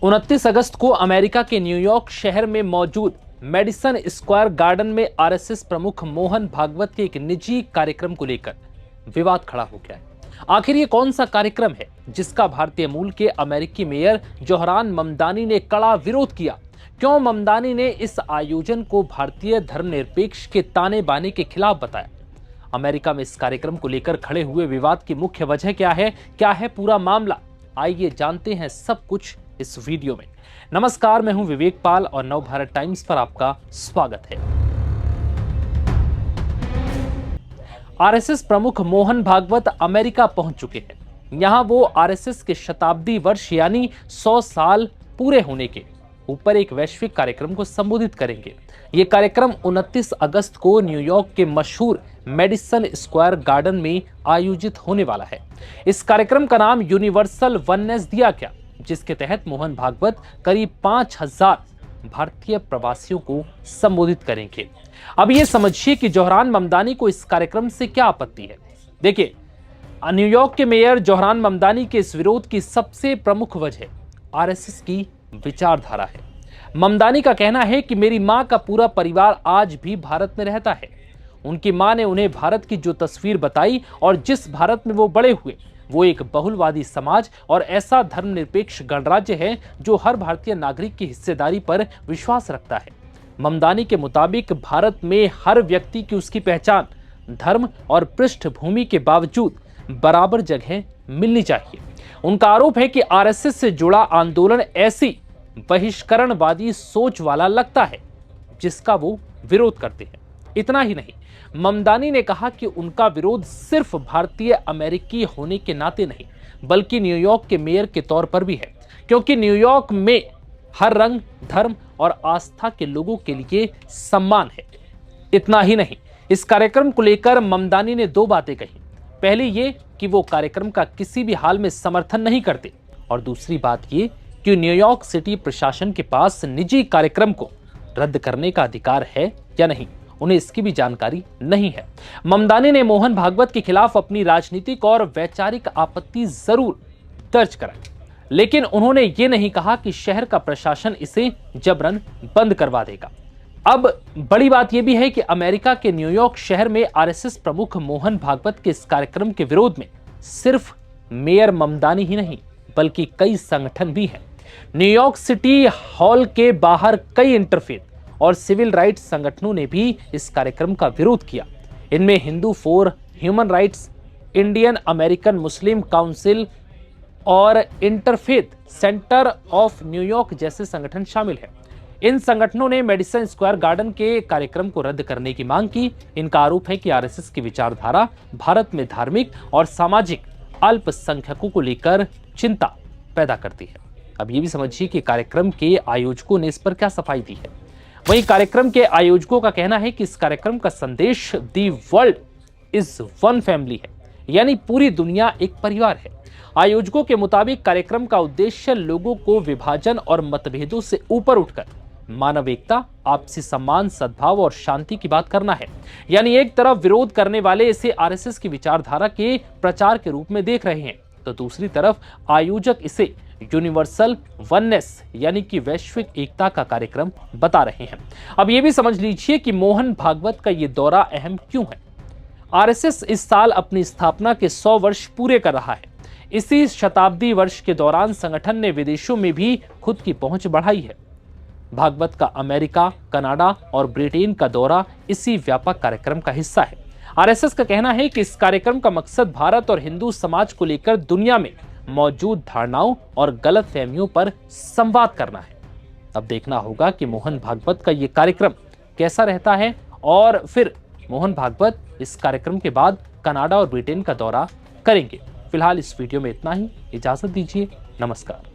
29 अगस्त को अमेरिका के न्यूयॉर्क शहर में मौजूद मेडिसन स्क्वायर गार्डन में आरएसएस प्रमुख मोहन भागवत के एक निजी कार्यक्रम को लेकर विवाद खड़ा हो गया है। आखिर ये कौन सा कार्यक्रम है जिसका भारतीय मूल के अमेरिकी मेयर जोहरान ममदानी ने कड़ा विरोध किया? क्यों ममदानी ने इस आयोजन को भारतीय धर्मनिरपेक्ष के ताने बाने के खिलाफ बताया? अमेरिका में इस कार्यक्रम को लेकर खड़े हुए विवाद की मुख्य वजह क्या है पूरा मामला? आइए जानते हैं सब कुछ इस वीडियो में। नमस्कार, मैं हूं विवेक पाल और नवभारत टाइम्स पर आपका स्वागत है। आरएसएस प्रमुख मोहन भागवत अमेरिका पहुंच चुके हैं। यहां वो आरएसएस के शताब्दी वर्ष यानी 100 साल पूरे होने के ऊपर एक वैश्विक कार्यक्रम को संबोधित करेंगे। ये कार्यक्रम 29 अगस्त को न्यूयॉर्क के मशहूर मेडिसन स्क्वायर गार्डन में आयोजित होने वाला है। इस कार्यक्रम का नाम यूनिवर्सल वननेस दिया गया, जिसके तहत मोहन भागवत करीब 5000 भारतीय प्रवासियों को संबोधित करेंगे। अब ये समझिए कि जोहरान ममदानी को इस कार्यक्रम से क्या आपत्ति है। देखिए, न्यूयॉर्क के मेयर जोहरान ममदानी के इस विरोध की सबसे प्रमुख वजह आरएसएस की विचारधारा है। ममदानी का कहना है कि मेरी मां का पूरा परिवार आज भी भारत में रहता है। उनकी मां ने उन्हें भारत की जो तस्वीर बताई और जिस भारत में वो बड़े हुए, वो एक बहुलवादी समाज और ऐसा धर्मनिरपेक्ष गणराज्य है जो हर भारतीय नागरिक की हिस्सेदारी पर विश्वास रखता है। ममदानी के मुताबिक भारत में हर व्यक्ति की उसकी पहचान, धर्म और पृष्ठभूमि के बावजूद बराबर जगह मिलनी चाहिए। उनका आरोप है कि आरएसएस से जुड़ा आंदोलन ऐसी बहिष्करणवादी सोच वाला लगता है जिसका वो विरोध करते हैं। इतना ही नहीं, ममदानी ने कहा कि उनका विरोध सिर्फ भारतीय अमेरिकी होने के नाते नहीं, बल्कि न्यूयॉर्क के मेयर के तौर पर भी है, क्योंकि न्यूयॉर्क में हर रंग, धर्म और आस्था के लोगों के लिए सम्मान है। इतना ही नहीं, इस कार्यक्रम को लेकर ममदानी ने दो बातें कही। पहली ये कि वो कार्यक्रम का किसी भी हाल में समर्थन नहीं करते, और दूसरी बात ये कि न्यूयॉर्क सिटी प्रशासन के पास निजी कार्यक्रम को रद्द करने का अधिकार है या नहीं, उन्हें इसकी भी जानकारी नहीं है। ममदानी ने मोहन भागवत के खिलाफ अपनी राजनीतिक और वैचारिक आपत्ति जरूर दर्ज कराई, लेकिन उन्होंने ये नहीं कहा कि शहर का प्रशासन इसे जबरन बंद करवा देगा। अब बड़ी बात यह भी है कि अमेरिका के न्यूयॉर्क शहर में आरएसएस प्रमुख मोहन भागवत के इस कार्यक्रम के विरोध में सिर्फ मेयर ममदानी ही नहीं, बल्कि कई संगठन भी हैं। न्यूयॉर्क सिटी हॉल के बाहर कई इंटरफेथ और सिविल राइट्स संगठनों ने भी इस कार्यक्रम का विरोध किया। इनमें Hindu for human rights, Indian American Muslim council और इंटरफेथ सेंटर ऑफ न्यूयॉर्क जैसे संगठन शामिल हैं। इन संगठनों ने मेडिसन स्क्वायर गार्डन के कार्यक्रम को रद्द करने की मांग की। इनका आरोप है कि आरएसएस की विचारधारा भारत में धार्मिक और सामाजिक अल्पसंख्यकों को लेकर चिंता पैदा करती है। अब ये भी समझिए कि कार्यक्रम के आयोजकों ने इस पर क्या सफाई दी है। वहीं कार्यक्रम के आयोजकों का कहना है कि इस कार्यक्रम का संदेश the world is one family है, यानी पूरी दुनिया एक परिवार है। आयोजकों के मुताबिक कार्यक्रम का उद्देश्य लोगों को विभाजन और मतभेदों से ऊपर उठकर मानव एकता, आपसी सम्मान, सद्भाव और शांति की बात करना है। यानी एक तरफ विरोध करने वाले इसे आरएसएस की विचारधारा के प्रचार के रूप में देख रहे हैं, तो दूसरी तरफ आयोजक इसे यूनिवर्सल वननेस यानी कि वैश्विक एकता का कार्यक्रम बता रहे हैं। अब यह भी समझ लीजिए कि मोहन भागवत का यह दौरा अहम क्यों है। आरएसएस इस साल अपनी स्थापना के 100 वर्ष पूरे कर रहा है। इसी शताब्दी वर्ष के दौरान संगठन ने विदेशों में भी खुद की पहुंच बढ़ाई है। भागवत का अमेरिका, कनाडा और ब्रिटेन का दौरा इसी व्यापक कार्यक्रम का हिस्सा है। आरएसएस का कहना है कि इस कार्यक्रम का मकसद भारत और हिंदू समाज को लेकर दुनिया में मौजूद धारणाओं और गलतफहमियों पर संवाद करना है। अब देखना होगा कि मोहन भागवत का यह कार्यक्रम कैसा रहता है, और फिर मोहन भागवत इस कार्यक्रम के बाद कनाडा और ब्रिटेन का दौरा करेंगे। फिलहाल इस वीडियो में इतना ही। इजाजत दीजिए। नमस्कार।